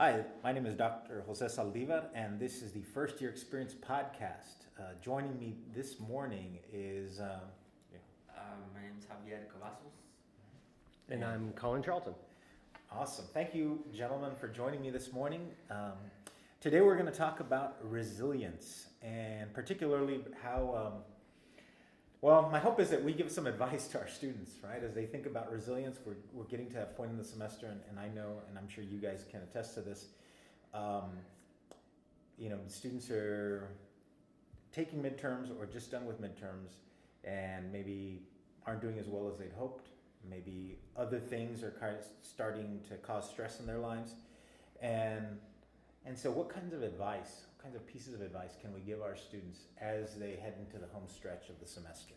Hi, my name is Dr. Jose Saldivar, and this is the First Year Experience Podcast. Joining me this morning is... my name is Javier Cavazos. And I'm Colin Charlton. Awesome. Thank you, gentlemen, for joining me this morning. Today we're going to talk about resilience, and particularly how... my hope is that we give some advice to our students, right? As they think about resilience, we're getting to that point in the semester, and I know, and I'm sure you guys can attest to this, students are taking midterms or just done with midterms and maybe aren't doing as well as they'd hoped. Maybe other things are kind of starting to cause stress in their lives. And so what kinds of pieces of advice can we give our students as they head into the home stretch of the semester?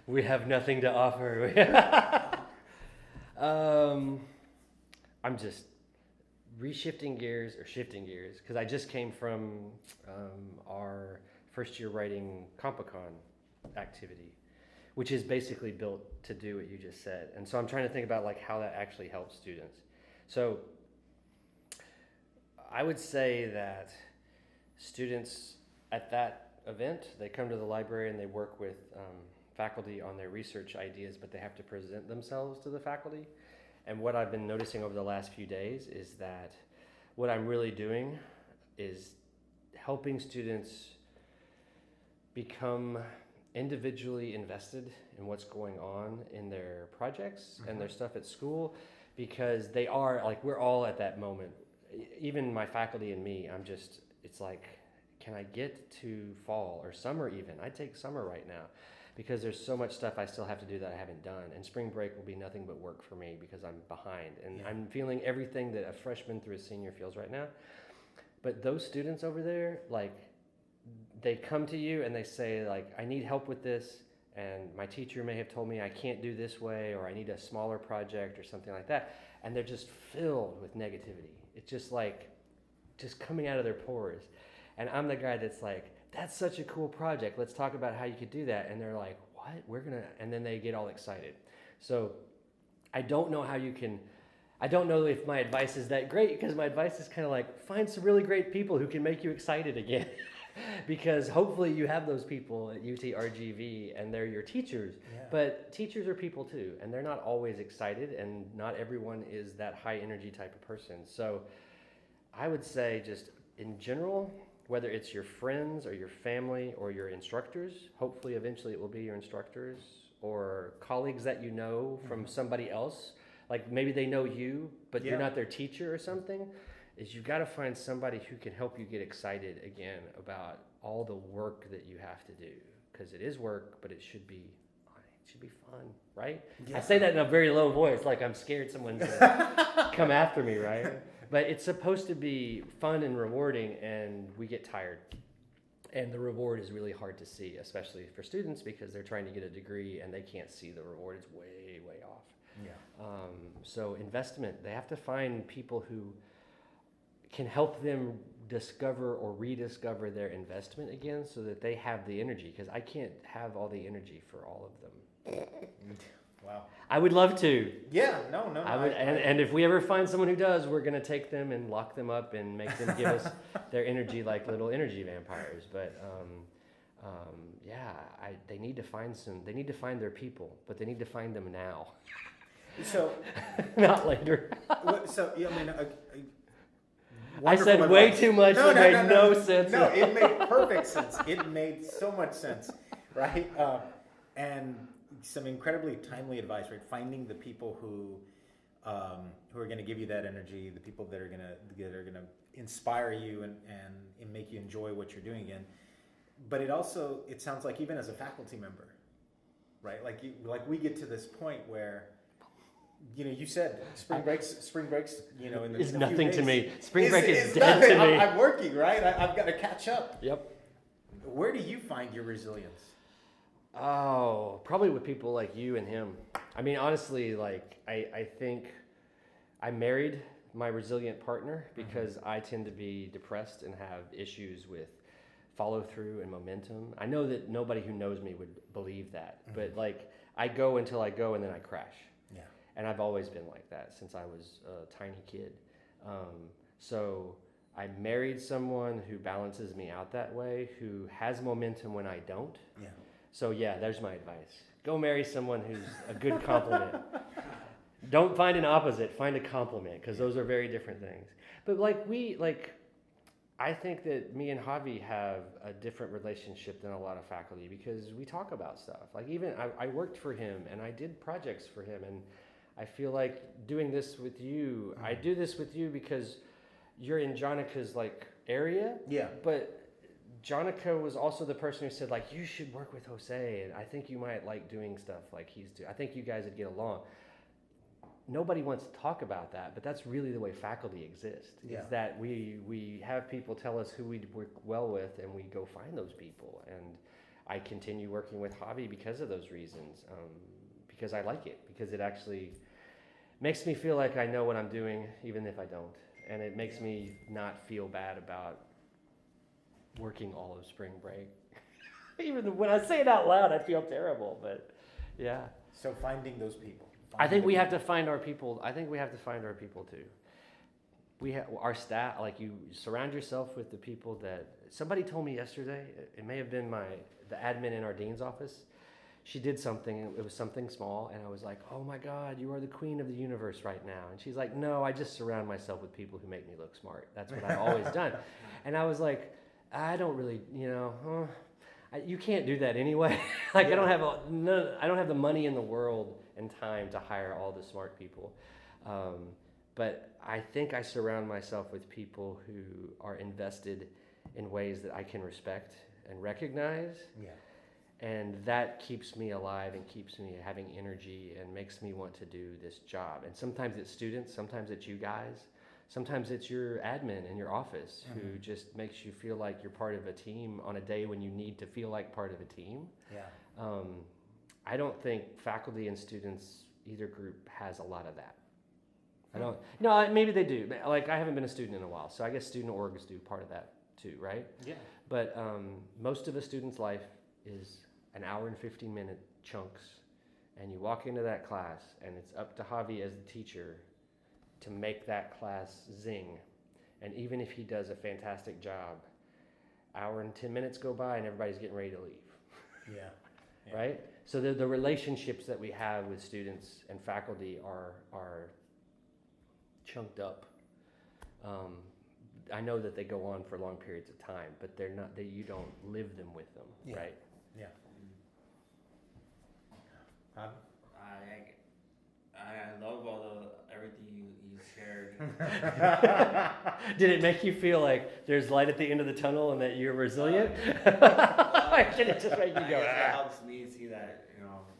We have nothing to offer. I'm just shifting gears, because I just came from our first year writing Compicon activity, which is basically built to do what you just said. And so I'm trying to think about like how that actually helps students. So I would say that students at that event, they come to the library and they work with faculty on their research ideas, but they have to present themselves to the faculty. And what I've been noticing over the last few days is that what I'm really doing is helping students become individually invested in what's going on in their projects and their stuff at school, because they are like, we're all at that moment. Even my faculty and me, it's like, can I get to fall or summer even? I take summer right now because there's so much stuff I still have to do that I haven't done. And spring break will be nothing but work for me because I'm behind. And I'm feeling everything that a freshman through a senior feels right now. But those students over there, like, they come to you and they say, like, I need help with this, and my teacher may have told me I can't do this way, or I need a smaller project or something like that. And they're just filled with negativity. It's just like, just coming out of their pores. And I'm the guy that's like, that's such a cool project. Let's talk about how you could do that. And they're like, what? And then they get all excited. So I don't know if my advice is that great, because my advice is kind of like, find some really great people who can make you excited again. Because hopefully you have those people at UT-RGV and they're your teachers. Yeah. But teachers are people too, and they're not always excited, and not everyone is that high energy type of person. So I would say, just in general, whether it's your friends or your family or your instructors, hopefully eventually it will be your instructors or colleagues that you know from somebody else, like maybe they know you, but you're not their teacher or something, is you've got to find somebody who can help you get excited again about all the work that you have to do. Because it is work, but it should be fun, right? Yeah. I say that in a very low voice, like I'm scared someone's going to come after me, right? But it's supposed to be fun and rewarding, and we get tired. And the reward is really hard to see, especially for students, because they're trying to get a degree and they can't see the reward. It's way, way off. Yeah. So investment, they have to find people who can help them discover or rediscover their investment again, so that they have the energy, because I can't have all the energy for all of them. Wow. I would love to. Yeah, no. And if we ever find someone who does, we're going to take them and lock them up and make them give us their energy like little energy vampires. But they need to find their people, but they need to find them now. So not later. I said way too much. It made no sense. No, it made perfect sense. It made so much sense, right? And some incredibly timely advice, right? Finding the people who are going to give you that energy, the people that are going to inspire you and make you enjoy what you're doing again. But it sounds like even as a faculty member, right? Like we get to this point where, you said spring breaks, in is nothing to me. Spring break is dead to me. I'm working, right? I've got to catch up. Yep. Where do you find your resilience? Oh, probably with people like you and him. I mean, honestly, like I think I married my resilient partner because I tend to be depressed and have issues with follow through and momentum. I know that nobody who knows me would believe that, but like I go until I go and then I crash. Yeah. And I've always been like that since I was a tiny kid. So I married someone who balances me out that way, who has momentum when I don't. Yeah. So yeah, there's my advice. Go marry someone who's a good complement. Don't find an opposite, find a complement, because those are very different things. But I think that me and Javi have a different relationship than a lot of faculty because we talk about stuff. Like even I worked for him and I did projects for him, and I feel like doing this with you, I do this with you because you're in Jonica's like area. Yeah. But Jonica was also the person who said like, you should work with Jose, and I think you might like doing stuff like he's doing. I think you guys would get along. Nobody wants to talk about that, but that's really the way faculty exist. Yeah. Is that we have people tell us who we work well with, and we go find those people. And I continue working with Javi because of those reasons, because I like it, because it actually makes me feel like I know what I'm doing, even if I don't. And it makes me not feel bad about working all of spring break. Even when I say it out loud, I feel terrible, but yeah. So finding those people. I think we have to find our people. I think we have to find our people too. We have our staff. Like you surround yourself with the people that somebody told me yesterday. It may have been the admin in our dean's office. She did something. It was something small, and I was like, "Oh my God, you are the queen of the universe right now." And she's like, "No, I just surround myself with people who make me look smart. That's what I've always done." And I was like, "I don't really, you can't do that anyway. Like I don't have the money in the world and time to hire all the smart people. But I think I surround myself with people who are invested in ways that I can respect and recognize. Yeah. And that keeps me alive and keeps me having energy and makes me want to do this job. And sometimes it's students, sometimes it's you guys, sometimes it's your admin in your office who just makes you feel like you're part of a team on a day when you need to feel like part of a team. Yeah. I don't think faculty and students, either group, has a lot of that. I don't. No, maybe they do. Like I haven't been a student in a while, so I guess student orgs do part of that too, right? Yeah. But most of a student's life is an hour and 15-minute chunks, and you walk into that class, and it's up to Javi as the teacher to make that class zing. And even if he does a fantastic job, hour and 10 minutes go by, and everybody's getting ready to leave. Yeah. Yeah. Right? So the relationships that we have with students and faculty are chunked up. I know that they go on for long periods of time, but they're not. You don't live them with them, right? Yeah. I love everything you shared. Did it make you feel like there's light at the end of the tunnel and that you're resilient? Did it just make you go? It helps me see that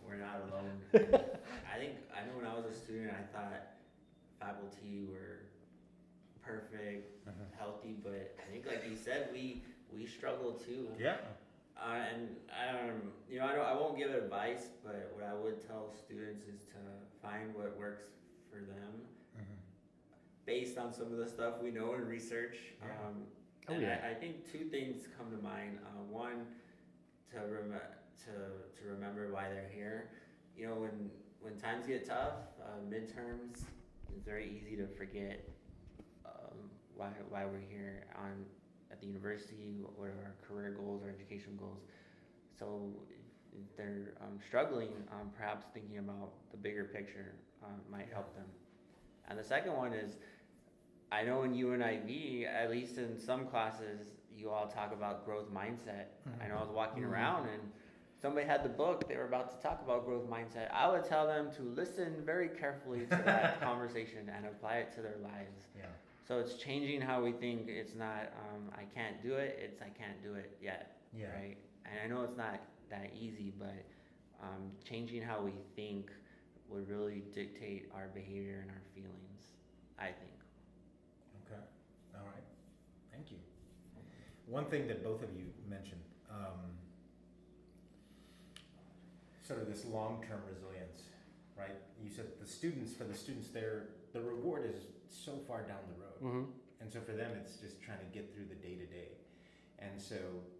we're not alone. I know when I was a student, I thought faculty were perfect, healthy, but I think like you said, we struggle too. Yeah. And I won't give advice, but what I would tell students is to find what works for them, based on some of the stuff we know in research. I think two things come to mind. One, to remember why they're here. When times get tough, midterms, it's very easy to forget why we're here at the university, what are our career goals, our education goals. So if they're struggling, perhaps thinking about the bigger picture might help them. And the second one is, I know in UNIV, at least in some classes, you all talk about growth mindset. I know I was walking around and somebody had the book, they were about to talk about growth mindset. I would tell them to listen very carefully to that conversation and apply it to their lives. Yeah. So it's changing how we think. It's not, I can't do it, it's I can't do it yet, right? And I know it's not that easy, but changing how we think would really dictate our behavior and our feelings, I think. Okay, all right, thank you. One thing that both of you mentioned, sort of this long-term resilience, right? You said for the students, the reward is so far down the road. And so for them, it's just trying to get through the day-to-day. And so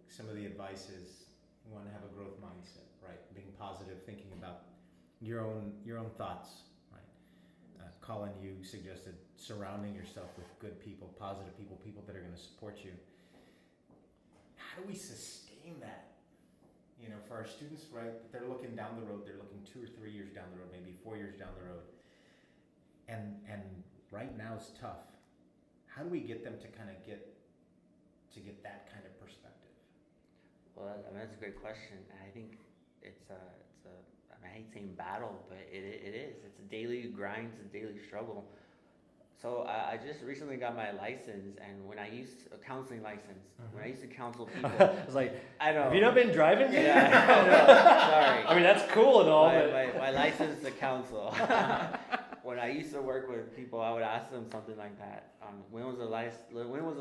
some of the advice is you want to have a growth mindset, right? Being positive, thinking about your own thoughts, right? Colin, you suggested surrounding yourself with good people, positive people, people that are going to support you. How do we sustain that? You know, for our students, right? They're looking down the road. They're looking 2 or 3 years down the road, maybe 4 years down the road. And right now is tough. How do we get them to kind of get that kind of perspective? Well, I mean, that's a great question. And I think it's a I mean, I hate saying battle, but it is. It's a daily grind. It's a daily struggle. So I just recently got my license, and when I used a counseling license, when I used to counsel people, I was like, I know. have you not been driving? Yeah, I know. Sorry. I mean, that's cool and all, my license to counsel. When I used to work with people, I would ask them something like that. When was the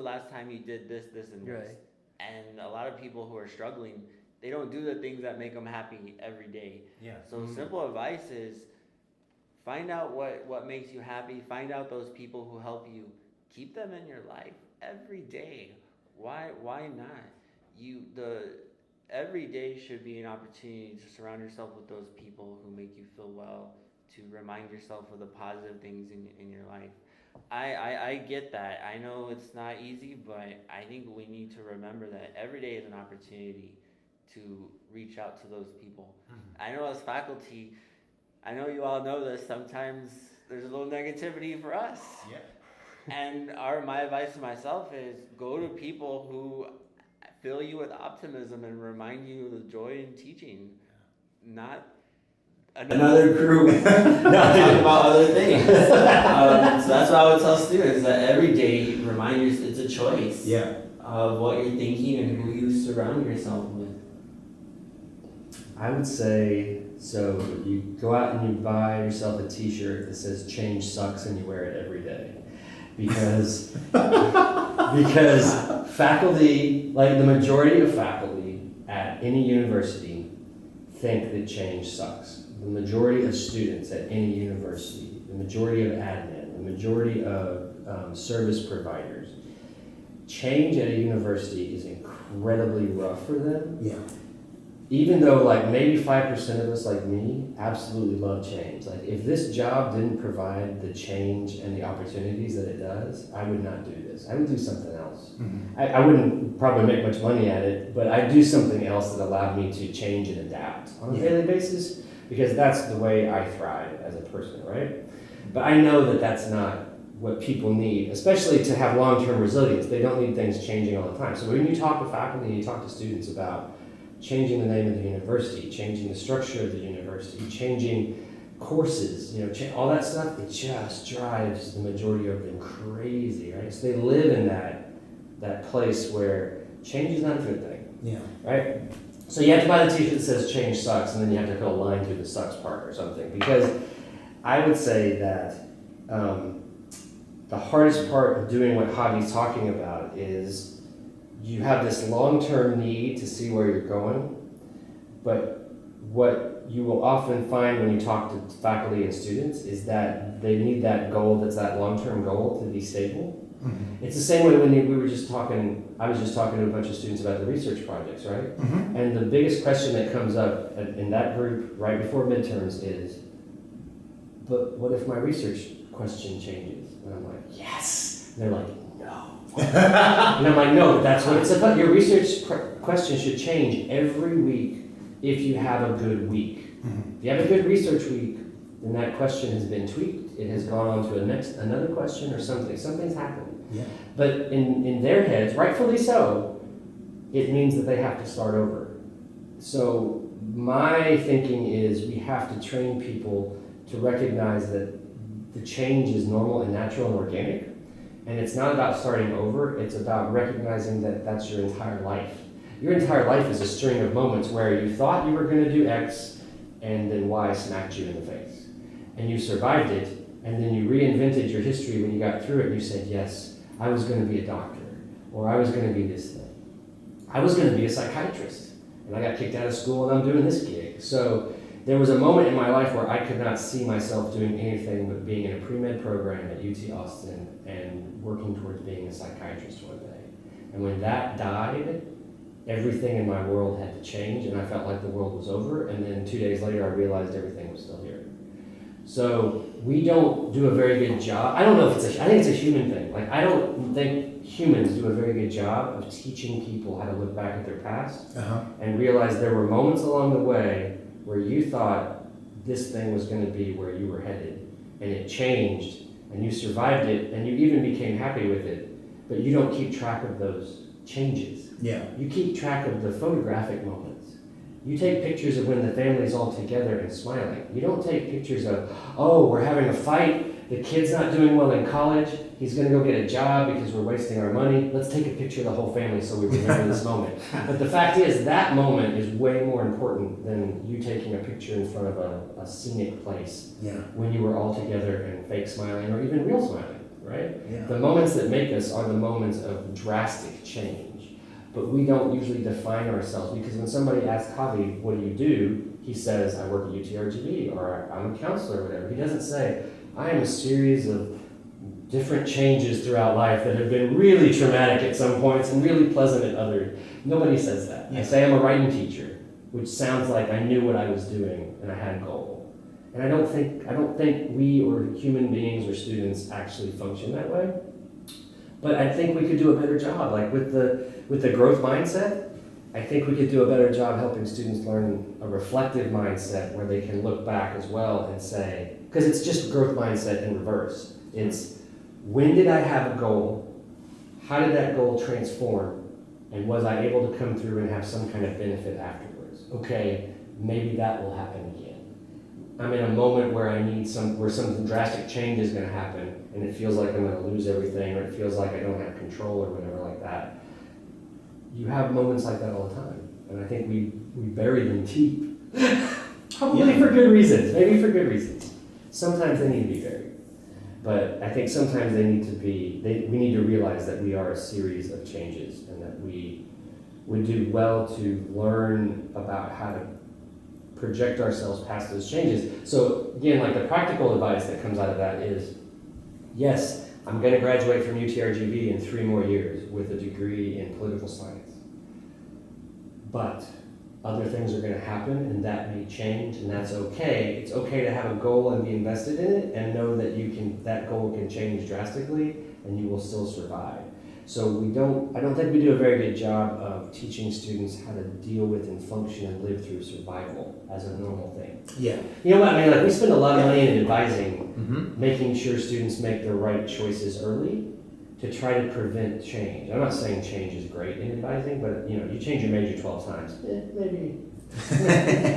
last time you did this, and this? Right. And a lot of people who are struggling, they don't do the things that make them happy every day. Yeah. So simple advice is find out what makes you happy. Find out those people who help you. Keep them in your life every day. Why not? Every day should be an opportunity to surround yourself with those people who make you feel well, to remind yourself of the positive things in your life. I get that. I know it's not easy, but I think we need to remember that every day is an opportunity to reach out to those people. I know as faculty, I know you all know this, sometimes there's a little negativity for us. Yeah. And my advice to myself is go to people who fill you with optimism and remind you of the joy in teaching, not another group not talking about other things. So that's what I would tell students, that every day remind yourself it's a choice of what you're thinking and who you surround yourself with. I would say, so you go out and you buy yourself a t-shirt that says "Change sucks" and you wear it every day. Because faculty, like the majority of faculty at any university, think that change sucks. The majority of students at any university, the majority of admin, the majority of service providers, change at a university is incredibly rough for them. Yeah. Even though like maybe 5% of us, like me, absolutely love change. Like if this job didn't provide the change and the opportunities that it does, I would not do this. I would do something else. I wouldn't probably make much money at it, but I'd do something else that allowed me to change and adapt on a daily basis, because that's the way I thrive as a person, right? But I know that that's not what people need, especially to have long-term resilience. They don't need things changing all the time. So when you talk to faculty and you talk to students about changing the name of the university, changing the structure of the university, changing courses, all that stuff, it just drives the majority of them crazy, right? So they live in that place where change is not a good thing. Yeah. Right? So you have to buy the t-shirt that says "Change sucks," and then you have to put a line through the "sucks" part or something. Because I would say that the hardest part of doing what Javi's talking about is you have this long-term need to see where you're going, but what you will often find when you talk to faculty and students is that they need that goal that's that long-term goal to be stable. It's the same way when I was just talking to a bunch of students about the research projects, right? And the biggest question that comes up in that group right before midterms is, but what if my research question changes? And I'm like, yes! And they're like, no. And I'm like, no, that's what it's about. Your research question should change every week if you have a good week. If you have a good research week, then that question has been tweaked. It has gone on to another question or something. Something's happened. Yeah. But in their heads, rightfully so, it means that they have to start over. So my thinking is we have to train people to recognize that the change is normal and natural and organic. And it's not about starting over, it's about recognizing that that's your entire life. Your entire life is a string of moments where you thought you were going to do X, and then Y smacked you in the face. And you survived it, and then you reinvented your history when you got through it, and you said, yes, I was going to be a doctor, or I was going to be this thing. I was going to be a psychiatrist, and I got kicked out of school, and I'm doing this gig. So there was a moment in my life where I could not see myself doing anything but being in a pre-med program at UT Austin and working towards being a psychiatrist one day. And when that died, everything in my world had to change, and I felt like the world was over. And then 2 days later, I realized everything was still here. So we don't do a very good job. I don't know if I think it's a human thing. Like, I don't think humans do a very good job of teaching people how to look back at their past and realize there were moments along the way where you thought this thing was going to be where you were headed, and it changed, and you survived it, and you even became happy with it, but you don't keep track of those changes. Yeah. You keep track of the photographic moments. You take pictures of when the family's all together and smiling. You don't take pictures of, oh, we're having a fight, the kid's not doing well in college, he's going to go get a job because we're wasting our money. Let's take a picture of the whole family so we remember this moment. But the fact is, that moment is way more important than you taking a picture in front of a scenic place when you were all together and fake smiling or even real smiling, right? Yeah. The moments that make us are the moments of drastic change. But we don't usually define ourselves, because when somebody asks Javi, what do? He says, I work at UTRGV, or I'm a counselor, or whatever. He doesn't say, I am a series of different changes throughout life that have been really traumatic at some points and really pleasant at others. Nobody says that. I say I'm a writing teacher, which sounds like I knew what I was doing and I had a goal. And I don't think we or human beings or students actually function that way. But I think we could do a better job, like with the growth mindset. I think we could do a better job helping students learn a reflective mindset where they can look back as well and say, because it's just growth mindset in reverse. It's, when did I have a goal? How did that goal transform? And was I able to come through and have some kind of benefit afterwards? Okay, maybe that will happen again. I'm in a moment where where some drastic change is going to happen, and it feels like I'm going to lose everything, or it feels like I don't have control, or whatever like that. You have moments like that all the time, and I think we bury them deep. Probably for good reasons, maybe for good reasons. Sometimes they need to be buried, but I think sometimes we need to realize that we are a series of changes, and that we would do well to learn about how to project ourselves past those changes. So again, like the practical advice that comes out of that is, yes, I'm going to graduate from UTRGV in 3 more years with a degree in political science. But other things are going to happen, and that may change, and that's okay. It's okay to have a goal and be invested in it, and know that that goal can change drastically, and you will still survive. So I don't think we do a very good job of teaching students how to deal with and function and live through survival as a normal thing. Yeah. You know what I mean? Like, we spend a lot of money in advising, making sure students make the right choices early to try to prevent change. I'm not saying change is great in advising, but you change your major 12 times.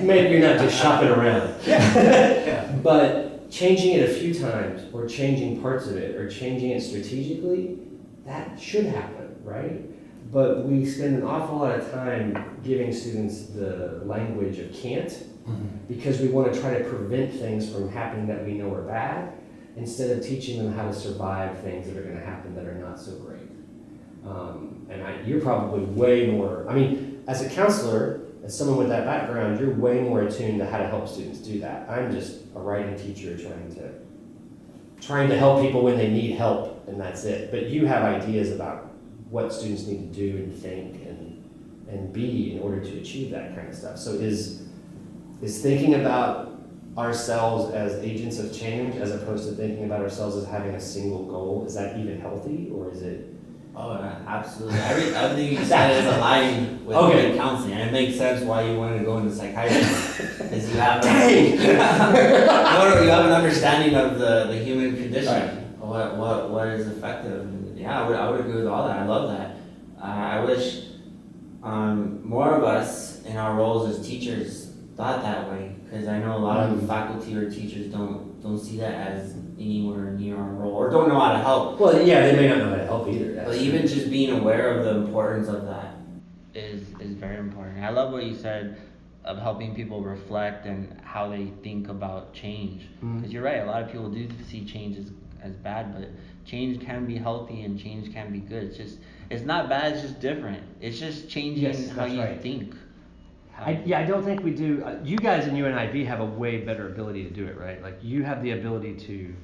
Maybe you're not just shopping around. But changing it a few times, or changing parts of it, or changing it strategically, that should happen, right? But we spend an awful lot of time giving students the language of can't, because we want to try to prevent things from happening that we know are bad, instead of teaching them how to survive things that are going to happen that are not so great. You're probably way more, as a counselor, as someone with that background, you're way more attuned to how to help students do that. I'm just a writing teacher trying to help people when they need help, and that's it. But you have ideas about what students need to do and think and be in order to achieve that kind of stuff. So is thinking about ourselves as agents of change, as opposed to thinking about ourselves as having a single goal, is that even healthy, or is it? Oh, absolutely. Everything you said is aligned with counseling, and it makes sense why you wanted to go into psychiatry, because you have you have an understanding of the human condition, what is effective. Yeah, I would agree with all that. I love that. I wish more of us in our roles as teachers thought that way, because I know a lot of faculty or teachers don't see that as anywhere near our role, or don't know how to help. Well, yeah, they may not know how to help either. But even just being aware of the importance of that is very important. I love what you said of helping people reflect and how they think about change. Because you're right, a lot of people do see change as bad, but change can be healthy and change can be good. It's not bad, it's just different. It's just changing how you think. I don't think we do. You guys in UNIV have a way better ability to do it, right? Like, you have the ability to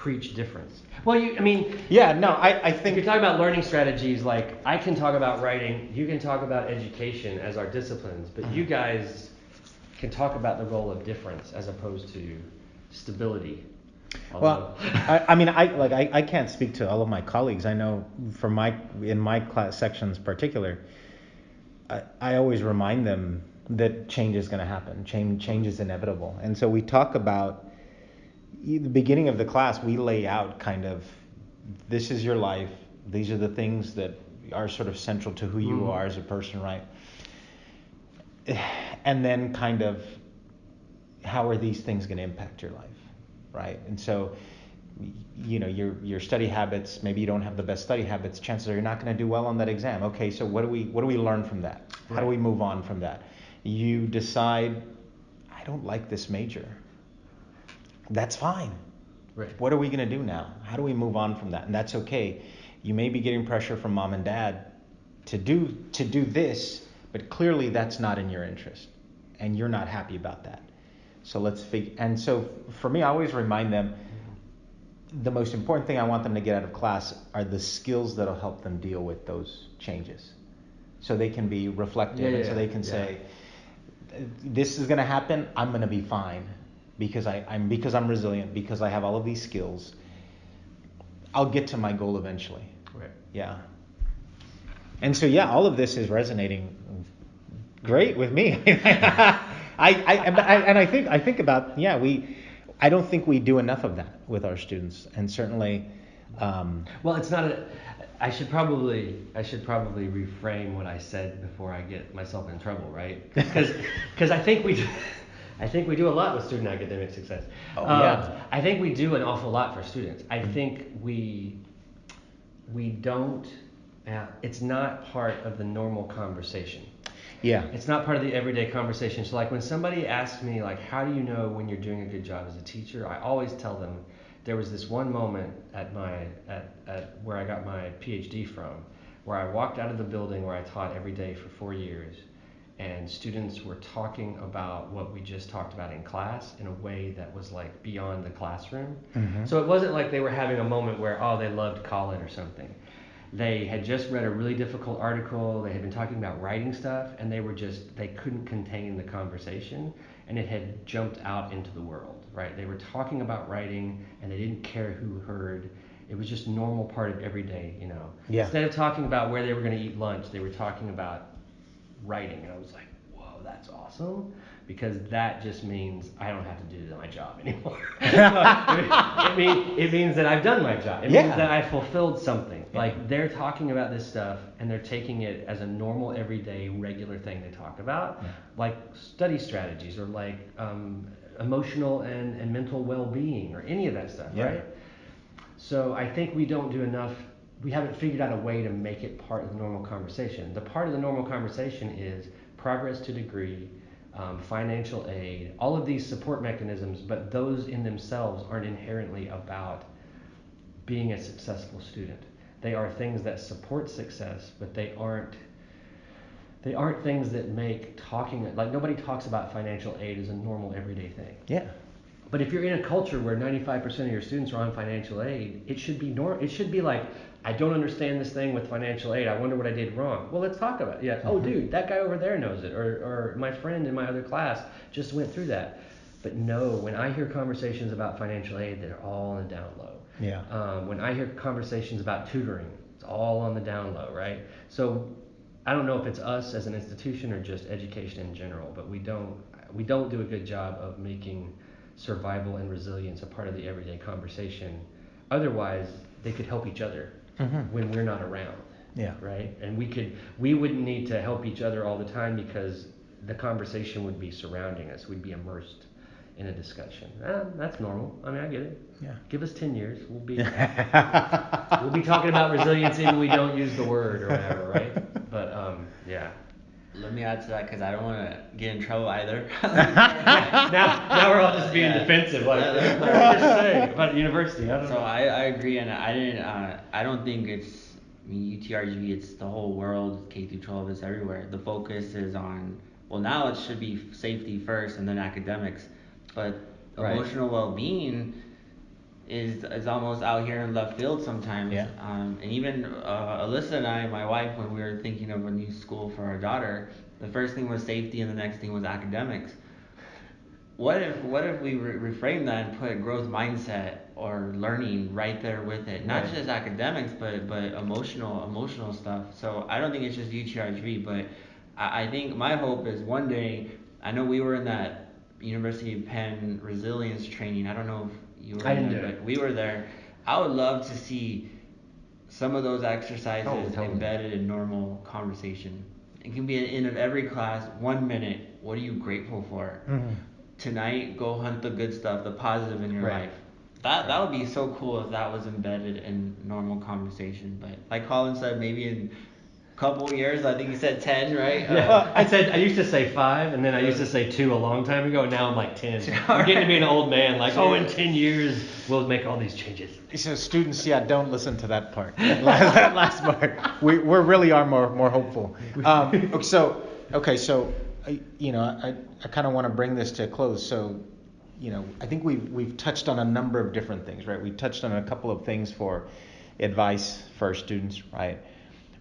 preach difference. Well, I mean, Yeah, no, I if think you're talking about learning strategies, like I can talk about writing, you can talk about education as our disciplines, but you guys can talk about the role of difference as opposed to stability. well, I mean, I can't speak to all of my colleagues. I know in my class sections in particular, I always remind them that change is going to happen. Change is inevitable. And so we talk about the beginning of the class, we lay out kind of, this is your life. These are the things that are sort of central to who you are as a person, right? And then kind of, how are these things going to impact your life, right? And so, your study habits, maybe you don't have the best study habits, chances are you're not going to do well on that exam. Okay, so what do we learn from that? How do we move on from that? You decide, I don't like this major. That's fine. Right. What are we going to do now? How do we move on from that? And that's okay. You may be getting pressure from mom and dad to do this, but clearly that's not in your interest, and you're not happy about that. So let's figure. And so for me, I always remind them, the most important thing I want them to get out of class are the skills that'll help them deal with those changes, so they can be reflective, and so they can say, this is going to happen. I'm going to be fine because I'm resilient, because I have all of these skills. I'll get to my goal eventually. Right. Yeah. And so all of this is resonating great with me. I think about I don't think we do enough of that with our students, and certainly. Well, it's not I should probably reframe what I said before I get myself in trouble, right? Because I think we do a lot with student academic success. I think we do an awful lot for students. I think we don't. It's not part of the normal conversation. Yeah. It's not part of the everyday conversation. So like when somebody asks me like, how do you know when you're doing a good job as a teacher? I always tell them, there was this one moment at where I got my PhD from, where I walked out of the building where I taught every day for 4 years, and students were talking about what we just talked about in class in a way that was like beyond the classroom. Mm-hmm. So it wasn't like they were having a moment where, they loved Colin or something. They had just read a really difficult article, they had been talking about writing stuff, and they couldn't contain the conversation, and it had jumped out into the world, right? They were talking about writing, and they didn't care who heard. It was just a normal part of every day, Yeah. Instead of talking about where they were going to eat lunch, they were talking about writing, and I was like, whoa, that's awesome, because that just means I don't have to do my job anymore. It means that I've done my job. It means that I fulfilled something. Like, they're talking about this stuff, and they're taking it as a normal, everyday, regular thing they talk about, like study strategies, or like emotional and mental well-being, or any of that stuff, right? So I think we don't do enough. We haven't figured out a way to make it part of the normal conversation. The part of the normal conversation is progress to degree, financial aid, all of these support mechanisms, but those in themselves aren't inherently about being a successful student. They are things that support success, but they aren't things that make talking, like nobody talks about financial aid as a normal everyday thing. Yeah. But if you're in a culture where 95% of your students are on financial aid, it should be It should be like, I don't understand this thing with financial aid. I wonder what I did wrong. Well, let's talk about it. Yeah. Mm-hmm. Oh, dude, that guy over there knows it. Or my friend in my other class just went through that. But no, when I hear conversations about financial aid, they're all on the down low. Yeah. When I hear conversations about tutoring, it's all on the down low, right? So I don't know if it's us as an institution or just education in general, but we don't do a good job of making survival and resilience a part of the everyday conversation. Otherwise, they could help each other when we're not around. Yeah. Right? And we wouldn't need to help each other all the time, because the conversation would be surrounding us. We'd be immersed in a discussion. That's normal. I mean, I get it. Yeah. Give us 10 years. We'll be talking about resiliency when we don't use the word or whatever, right? But yeah. Let me add to that, because I don't want to get in trouble either. now we're all just being defensive. Like, what did I just say about university? I don't know. I agree, and I don't think it's, UTRGV, it's the whole world, K through 12, it's everywhere. The focus is on, well, now it should be safety first and then academics, but emotional well-being is almost out here in left field sometimes. Yeah. And even Alyssa and I, my wife, when we were thinking of a new school for our daughter, the first thing was safety and the next thing was academics. What if we reframe that and put growth mindset or learning right there with it? Not Right. just academics, but emotional stuff. So I don't think it's just UTRGV, but I think my hope is one day. I know we were in that University of Penn resilience training. I don't know if you were I didn't in do it, it. but we were there. I would love to see some of those exercises totally. embedded in normal conversation. It can be at the end of every class, 1 minute. What are you grateful for? Mm-hmm. Tonight, go hunt the good stuff, the positive in your Right. life. That would be so cool if that was embedded in normal conversation. But like Colin said, maybe in a couple years, I think he said 10, right? Yeah. I used to say 5, and then I used to say 2 a long time ago, and now I'm like 10. I'm getting to be an old man, like, in 10 years, we'll make all these changes. So students, don't listen to that part. That last part. We really are more hopeful. So I kind of want to bring this to a close. So, I think we've touched on a number of different things, right? We touched on a couple of things for advice for our students, right?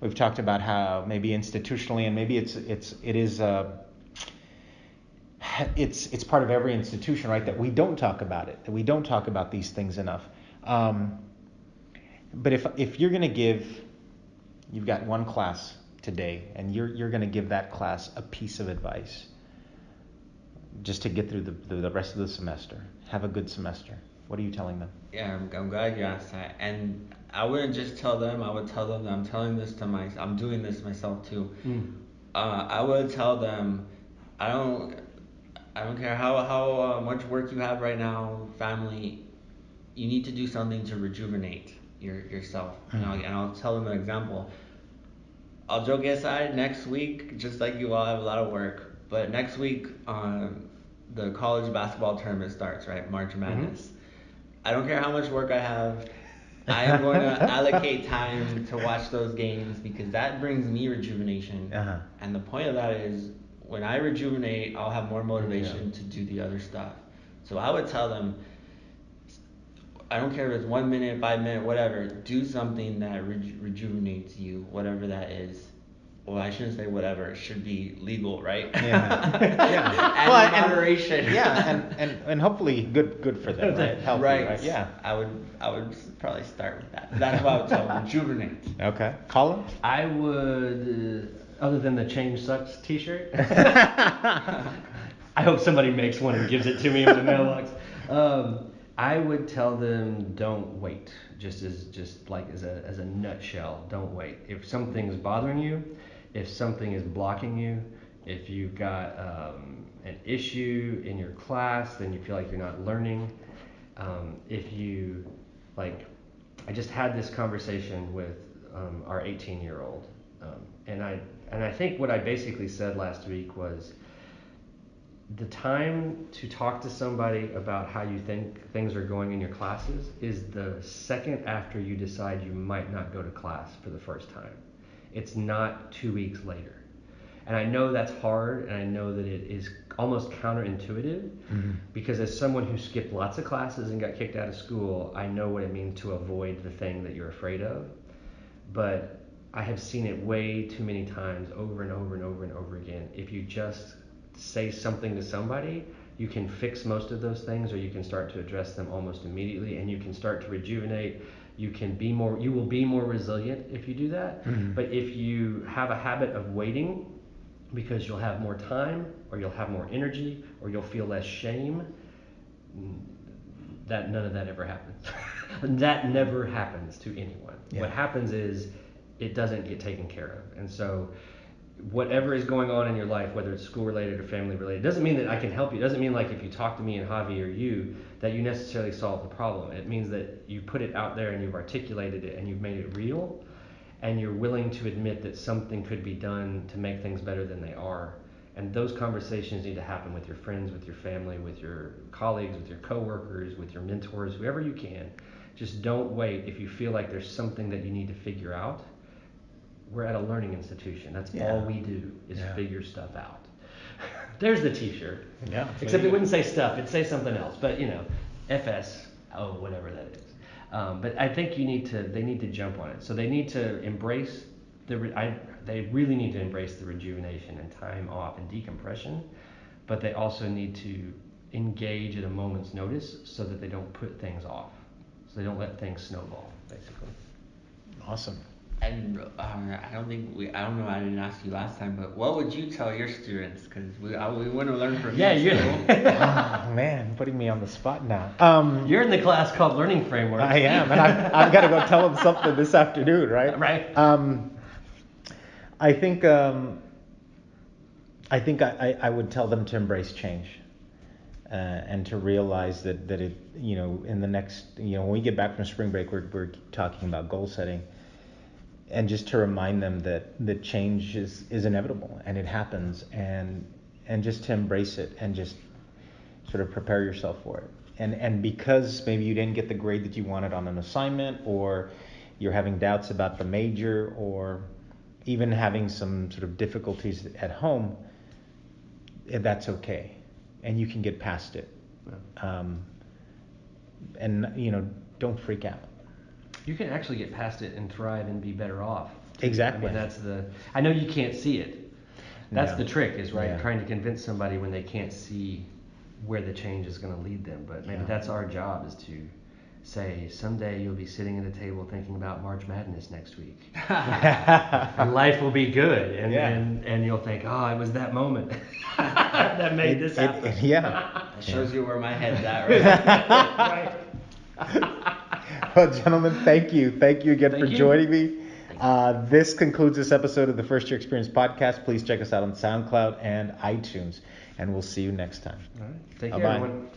We've talked about how maybe institutionally, and maybe it's part of every institution, right? That we don't talk about it, that we don't talk about these things enough. But if you're going to you've got one class today, and you're going to give that class a piece of advice, just to get through the rest of the semester, have a good semester. What are you telling them? Yeah, I'm glad you asked that. And I wouldn't just tell them. I would tell them that I'm telling this to I'm doing this myself too. I would tell them, I don't care how much work you have right now, family. You need to do something to rejuvenate yourself. And I'll tell them an example. I'll joke aside. Next week, just like you all have a lot of work, but next week the college basketball tournament starts, right? March Madness. I don't care how much work I have. I am going to allocate time to watch those games because that brings me rejuvenation. And the point of that is when I rejuvenate, I'll have more motivation to do the other stuff. So I would tell them, I don't care if it's 1 minute, 5 minutes, whatever, do something that rejuvenates you, whatever that is. Well, I shouldn't say whatever. It should be legal, right? Yeah. And moderation. And hopefully good for them, right? Healthy, right? Yeah. I would probably start with that. That's what I would tell them. Rejuvenate. Okay. Colin? I would, other than the Change Sucks t-shirt, I hope somebody makes one and gives it to me in the mailbox. I would tell them don't wait. Just as a nutshell, don't wait. If something's bothering you, if something is blocking you, if you've got an issue in your class, then you feel like you're not learning. If you I just had this conversation with our 18-year-old, and I think what I basically said last week was the time to talk to somebody about how you think things are going in your classes is the second after you decide you might not go to class for the first time. It's not 2 weeks later. And I know that's hard, and I know that it is almost counterintuitive, because as someone who skipped lots of classes and got kicked out of school, I know what it means to avoid the thing that you're afraid of. But I have seen it way too many times, over and over and over and over again. If you just say something to somebody, you can fix most of those things, or you can start to address them almost immediately, and you can start to rejuvenate. You will be more resilient if you do that. But if you have a habit of waiting because you'll have more time, or you'll have more energy, or you'll feel less shame, none of that ever happens. That never happens to anyone. What happens is it doesn't get taken care of. And so whatever is going on in your life, whether it's school related or family related, doesn't mean that I can help you. It doesn't mean like if you talk to me and Javi or you, that you necessarily solve the problem. It means that you put it out there and you've articulated it and you've made it real, and you're willing to admit that something could be done to make things better than they are. And those conversations need to happen with your friends, with your family, with your colleagues, with your coworkers, with your mentors, whoever you can. Just don't wait. If you feel like there's something that you need to figure out, we're at a learning institution. That's all we do is figure stuff out. There's the t-shirt. Yeah. Except it wouldn't say stuff. It'd say something else. But, FS, oh, whatever that is. But I think they need to jump on it. So they need to embrace they really need to embrace the rejuvenation and time off and decompression, but they also need to engage at a moment's notice so that they don't put things off. So they don't let things snowball, basically. Awesome. And I don't know, I didn't ask you last time, but what would you tell your students? Because we want to learn from you. Oh man, putting me on the spot now. You're in the class called Learning Frameworks. I am, and I've got to go tell them something this afternoon, right? Right. I think I would tell them to embrace change, and to realize that it, in the next, when we get back from spring break, we're talking about goal setting. And just to remind them that change is inevitable and it happens, and just to embrace it and just sort of prepare yourself for it. And because maybe you didn't get the grade that you wanted on an assignment, or you're having doubts about the major, or even having some sort of difficulties at home, that's okay. And you can get past it. And don't freak out. You can actually get past it and thrive and be better off. Exactly. I mean, I know you can't see it. That's the trick, is trying to convince somebody when they can't see where the change is going to lead them. But maybe that's our job, is to say, someday you'll be sitting at a table thinking about March Madness next week. And life will be good. And you'll think, oh, it was that moment that made this happen. It shows you where my head's at right Right. Well, gentlemen, thank you. Thank you again for joining me. This concludes this episode of the First Year Experience Podcast. Please check us out on SoundCloud and iTunes, and we'll see you next time. All right. Take care, Bye-bye. everyone.